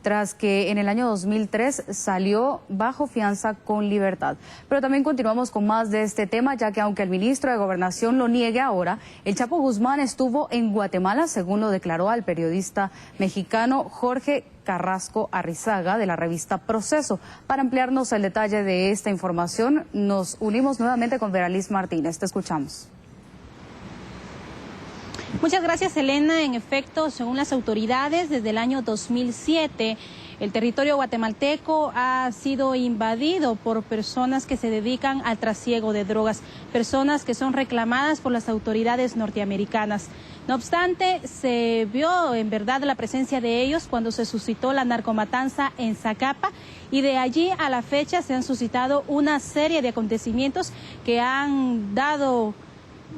tras que en el año 2003 salió bajo fianza con libertad. Pero también continuamos con más de este tema, ya que aunque el ministro de Gobernación lo niegue ahora, el Chapo Guzmán estuvo en Guatemala, según lo declaró al periodista mexicano Jorge Carrasco Arrizaga de la revista Proceso. Para ampliarnos el detalle de esta información, nos unimos nuevamente con Veraliz Martínez. Te escuchamos. Muchas gracias, Elena. En efecto, según las autoridades, desde el año 2007, el territorio guatemalteco ha sido invadido por personas que se dedican al trasiego de drogas, personas que son reclamadas por las autoridades norteamericanas. No obstante, se vio en verdad la presencia de ellos cuando se suscitó la narcomatanza en Zacapa, y de allí a la fecha se han suscitado una serie de acontecimientos que han dado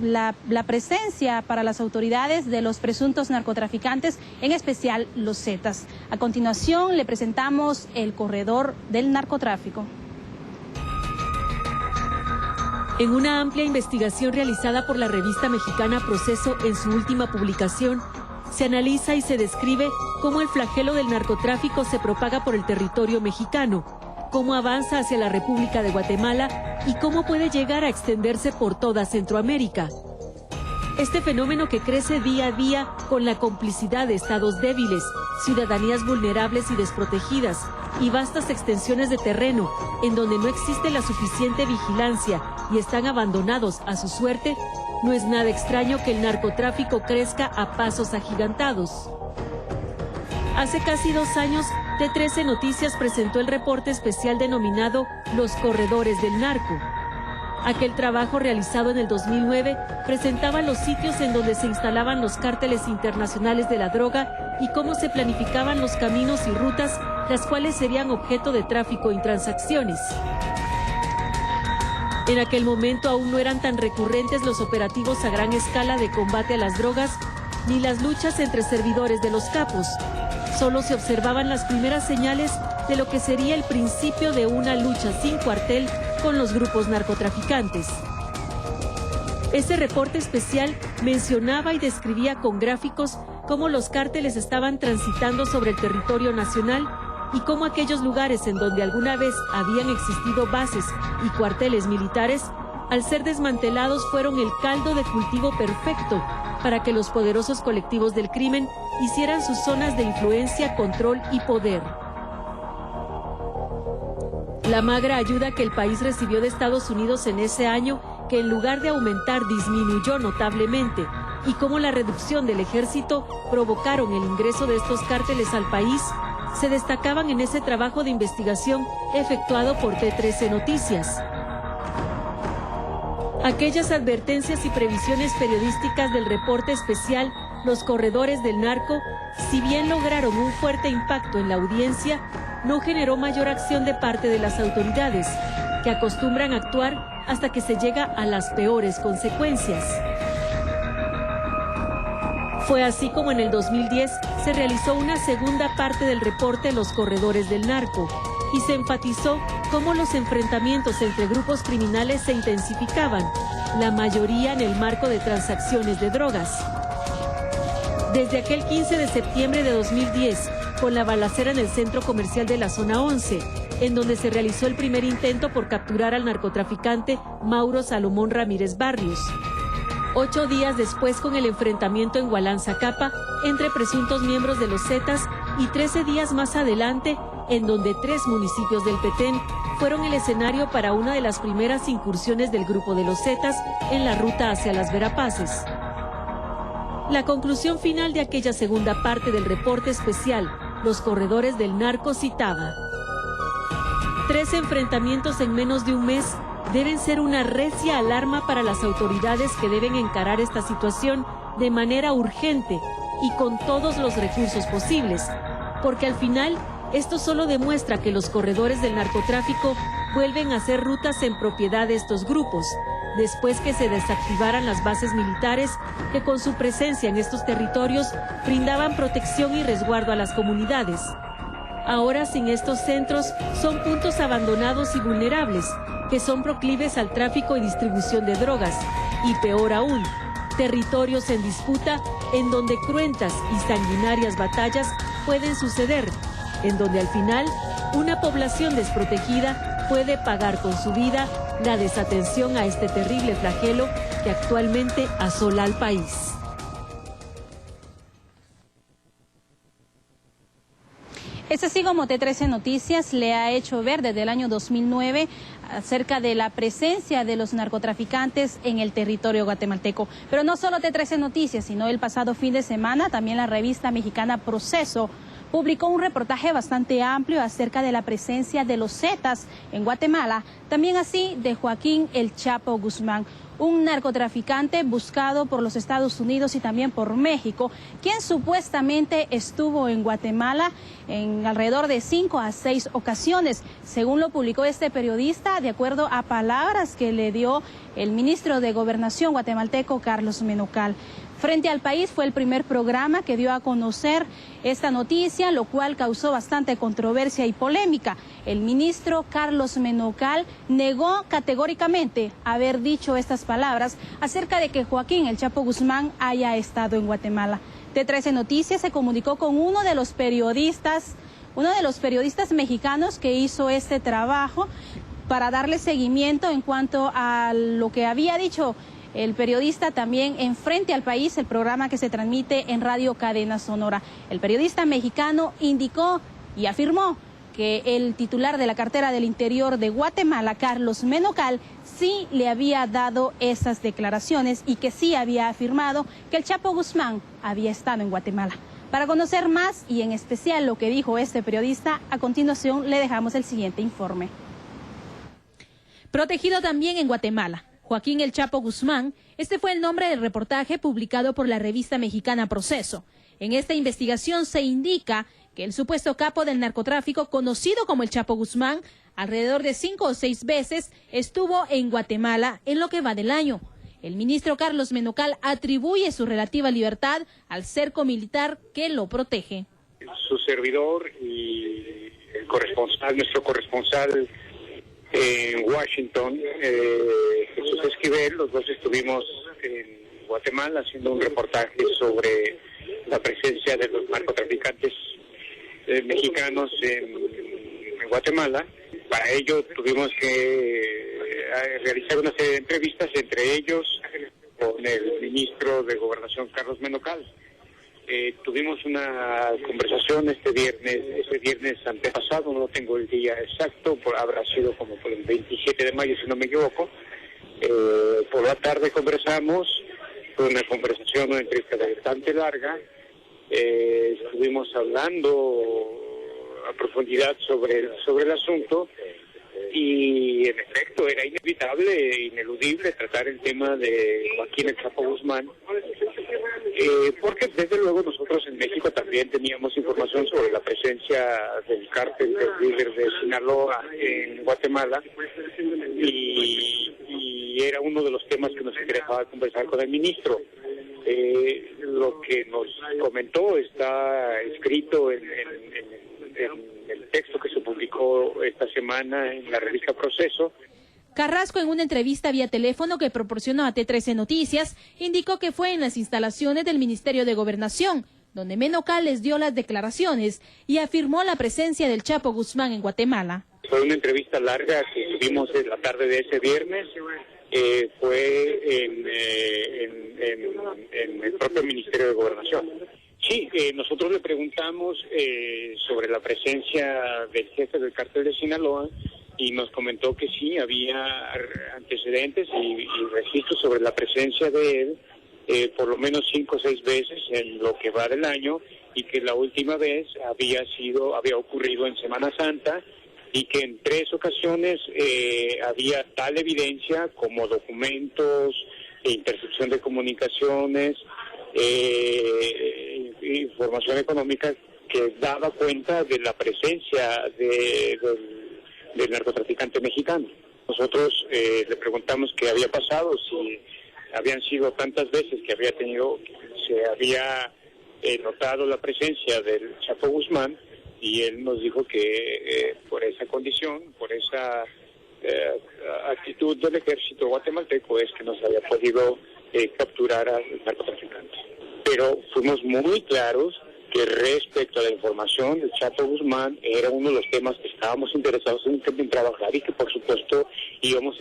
la presencia para las autoridades de los presuntos narcotraficantes, en especial los Zetas. A continuación le presentamos el corredor del narcotráfico. En una amplia investigación realizada por la revista mexicana Proceso en su última publicación, se analiza y se describe cómo el flagelo del narcotráfico se propaga por el territorio mexicano, cómo avanza hacia la República de Guatemala y cómo puede llegar a extenderse por toda Centroamérica. Este fenómeno que crece día a día con la complicidad de estados débiles, ciudadanías vulnerables y desprotegidas y vastas extensiones de terreno en donde no existe la suficiente vigilancia y están abandonados a su suerte, no es nada extraño que el narcotráfico crezca a pasos agigantados. Hace casi 2 años, T13 Noticias presentó el reporte especial denominado Los Corredores del Narco. Aquel trabajo realizado en el 2009 presentaba los sitios en donde se instalaban los cárteles internacionales de la droga y cómo se planificaban los caminos y rutas, las cuales serían objeto de tráfico y transacciones. En aquel momento aún no eran tan recurrentes los operativos a gran escala de combate a las drogas, ni las luchas entre servidores de los capos. Solo se observaban las primeras señales de lo que sería el principio de una lucha sin cuartel con los grupos narcotraficantes. Ese reporte especial mencionaba y describía con gráficos cómo los cárteles estaban transitando sobre el territorio nacional y cómo aquellos lugares en donde alguna vez habían existido bases y cuarteles militares, al ser desmantelados, fueron el caldo de cultivo perfecto para que los poderosos colectivos del crimen hicieran sus zonas de influencia, control y poder. La magra ayuda que el país recibió de Estados Unidos en ese año, que en lugar de aumentar disminuyó notablemente, y cómo la reducción del ejército provocaron el ingreso de estos cárteles al país, se destacaban en ese trabajo de investigación efectuado por T13 Noticias. Aquellas advertencias y previsiones periodísticas del reporte especial Los Corredores del Narco, si bien lograron un fuerte impacto en la audiencia, no generó mayor acción de parte de las autoridades, que acostumbran a actuar hasta que se llega a las peores consecuencias. Fue así como en el 2010 se realizó una segunda parte del reporte Los Corredores del Narco, y se enfatizó cómo los enfrentamientos entre grupos criminales se intensificaban, la mayoría en el marco de transacciones de drogas. Desde aquel 15 de septiembre de 2010, con la balacera en el centro comercial de la Zona 11, en donde se realizó el primer intento por capturar al narcotraficante Mauro Salomón Ramírez Barrios. 8 días después, con el enfrentamiento en Hualán, Zacapa, entre presuntos miembros de los Zetas, y 13 días más adelante, en donde 3 municipios del Petén fueron el escenario para una de las primeras incursiones del grupo de los Zetas en la ruta hacia las Verapaces. La conclusión final de aquella segunda parte del reporte especial, Los Corredores del Narco, citaba: 3 enfrentamientos en menos de un mes deben ser una recia alarma para las autoridades, que deben encarar esta situación de manera urgente y con todos los recursos posibles, porque al final esto solo demuestra que los corredores del narcotráfico vuelven a ser rutas en propiedad de estos grupos, después que se desactivaran las bases militares que con su presencia en estos territorios brindaban protección y resguardo a las comunidades. Ahora, sin estos centros, son puntos abandonados y vulnerables, que son proclives al tráfico y distribución de drogas, y peor aún, territorios en disputa en donde cruentas y sanguinarias batallas pueden suceder, en donde al final una población desprotegida puede pagar con su vida la desatención a este terrible flagelo que actualmente asola al país. Es así como T13 Noticias le ha hecho ver desde el año 2009 acerca de la presencia de los narcotraficantes en el territorio guatemalteco. Pero no solo T13 Noticias, sino el pasado fin de semana también la revista mexicana Proceso publicó un reportaje bastante amplio acerca de la presencia de los Zetas en Guatemala, también así de Joaquín El Chapo Guzmán, un narcotraficante buscado por los Estados Unidos y también por México, quien supuestamente estuvo en Guatemala en alrededor de 5 a 6 ocasiones, según lo publicó este periodista, de acuerdo a palabras que le dio el ministro de Gobernación guatemalteco, Carlos Menocal. Frente al País fue el primer programa que dio a conocer esta noticia, lo cual causó bastante controversia y polémica. El ministro Carlos Menocal negó categóricamente haber dicho estas palabras acerca de que Joaquín El Chapo Guzmán haya estado en Guatemala. T13 Noticias se comunicó con uno de los periodistas mexicanos que hizo este trabajo para darle seguimiento en cuanto a lo que había dicho el periodista también en Frente al País, el programa que se transmite en Radio Cadena Sonora. El periodista mexicano indicó y afirmó que el titular de la cartera del Interior de Guatemala, Carlos Menocal, sí le había dado esas declaraciones y que sí había afirmado que el Chapo Guzmán había estado en Guatemala. Para conocer más y en especial lo que dijo este periodista, a continuación le dejamos el siguiente informe. Protegido también en Guatemala, Joaquín El Chapo Guzmán, este fue el nombre del reportaje publicado por la revista mexicana Proceso. En esta investigación se indica que el supuesto capo del narcotráfico, conocido como El Chapo Guzmán, alrededor de 5 o 6 veces estuvo en Guatemala en lo que va del año. El ministro Carlos Menocal atribuye su relativa libertad al cerco militar que lo protege. Su servidor y el corresponsal, nuestro corresponsal en Washington, Jesús Esquivel, los dos estuvimos en Guatemala haciendo un reportaje sobre la presencia de los narcotraficantes mexicanos en Guatemala. Para ello tuvimos que realizar una serie de entrevistas, entre ellos con el ministro de Gobernación, Carlos Menocal. Tuvimos una conversación ese viernes antepasado, no tengo el día exacto, habrá sido como por el 27 de mayo, si no me equivoco. Por la tarde conversamos, fue una conversación, una entrevista bastante larga. Estuvimos hablando a profundidad sobre el asunto y en efecto era inevitable, ineludible tratar el tema de Joaquín El Chapo Guzmán, porque desde luego nosotros en México también teníamos información sobre la presencia del cártel del líder de Sinaloa en Guatemala y era uno de los temas que nos interesaba conversar con el ministro. Lo que nos comentó está escrito en el texto que se publicó esta semana en la revista Proceso. Carrasco, en una entrevista vía teléfono que proporcionó a T13 Noticias, indicó que fue en las instalaciones del Ministerio de Gobernación, donde Menocal les dio las declaraciones y afirmó la presencia del Chapo Guzmán en Guatemala. Fue una entrevista larga que tuvimos en la tarde de ese viernes. Fue en el propio Ministerio de Gobernación. Sí, nosotros le preguntamos sobre la presencia del jefe del cártel de Sinaloa y nos comentó que sí, había antecedentes y registros sobre la presencia de él, por lo menos 5 o 6 veces en lo que va del año, y que la última vez había ocurrido en Semana Santa, y que en 3 ocasiones había tal evidencia como documentos, intercepción de comunicaciones, información económica que daba cuenta de la presencia del narcotraficante mexicano. Nosotros le preguntamos qué había pasado, si habían sido tantas veces que se había notado la presencia del Chapo Guzmán, y él nos dijo que por esa condición, por esa actitud del ejército guatemalteco es que no se había podido capturar al narcotraficante. Pero fuimos muy claros que respecto a la información del Chapo Guzmán era uno de los temas que estábamos interesados en trabajar y que por supuesto íbamos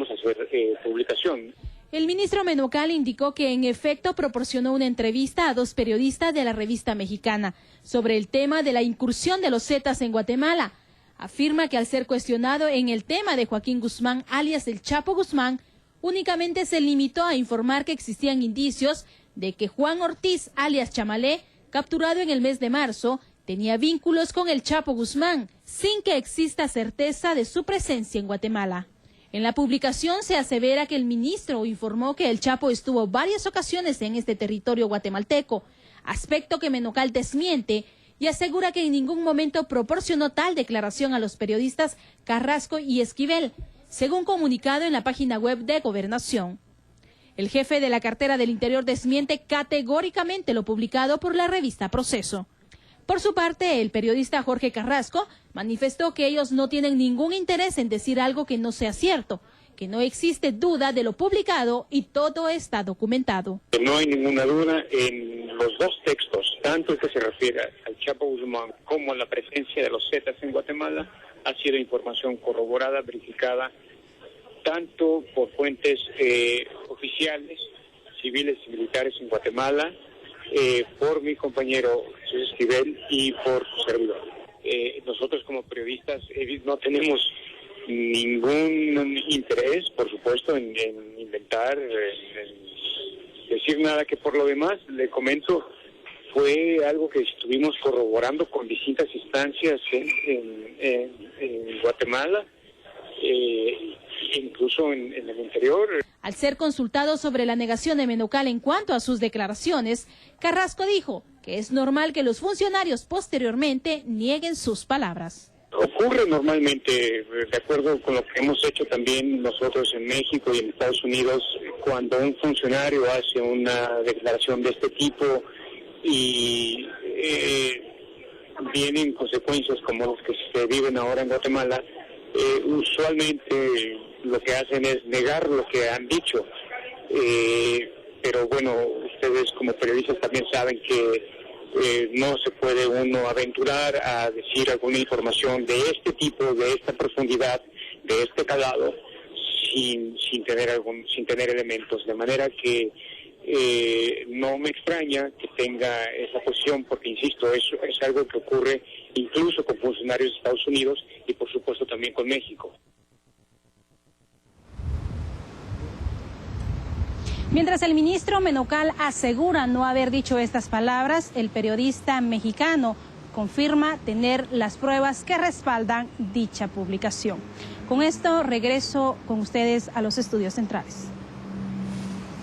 a hacer publicación. El ministro Menocal indicó que en efecto proporcionó una entrevista a 2 periodistas de la revista mexicana sobre el tema de la incursión de los Zetas en Guatemala. Afirma que al ser cuestionado en el tema de Joaquín Guzmán, alias el Chapo Guzmán, únicamente se limitó a informar que existían indicios de que Juan Ortiz, alias Chamalé, capturado en el mes de marzo, tenía vínculos con el Chapo Guzmán, sin que exista certeza de su presencia en Guatemala. En la publicación se asevera que el ministro informó que el Chapo estuvo varias ocasiones en este territorio guatemalteco, aspecto que Menocal desmiente y asegura que en ningún momento proporcionó tal declaración a los periodistas Carrasco y Esquivel, según comunicado en la página web de Gobernación. El jefe de la cartera del Interior desmiente categóricamente lo publicado por la revista Proceso. Por su parte, el periodista Jorge Carrasco manifestó que ellos no tienen ningún interés en decir algo que no sea cierto, que no existe duda de lo publicado y todo está documentado. No hay ninguna duda en los 2 textos, tanto el que se refiere al Chapo Guzmán como a la presencia de los Zetas en Guatemala, ha sido información corroborada, verificada, tanto por fuentes oficiales, civiles y militares en Guatemala, por mi compañero Jesús Esquivel y por su servidor. Nosotros como periodistas no tenemos ningún interés, por supuesto, en inventar, en decir nada, que por lo demás, le comento, fue algo que estuvimos corroborando con distintas instancias en Guatemala, incluso en el interior. Al ser consultado sobre la negación de Menocal en cuanto a sus declaraciones, Carrasco dijo que es normal que los funcionarios posteriormente nieguen sus palabras. Ocurre normalmente, de acuerdo con lo que hemos hecho también nosotros en México y en Estados Unidos, cuando un funcionario hace una declaración de este tipo y vienen consecuencias como las que se viven ahora en Guatemala, usualmente lo que hacen es negar lo que han dicho, pero bueno, ustedes como periodistas también saben que no se puede uno aventurar a decir alguna información de este tipo, de esta profundidad, de este calado, sin tener elementos, de manera que no me extraña que tenga esa posición, porque insisto, eso es algo que ocurre incluso con funcionarios de Estados Unidos y por supuesto también con México. Mientras el ministro Menocal asegura no haber dicho estas palabras, el periodista mexicano confirma tener las pruebas que respaldan dicha publicación. Con esto regreso con ustedes a los estudios centrales.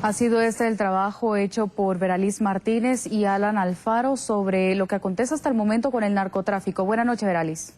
Ha sido este el trabajo hecho por Veralis Martínez y Alan Alfaro sobre lo que acontece hasta el momento con el narcotráfico. Buenas noches, Veralis.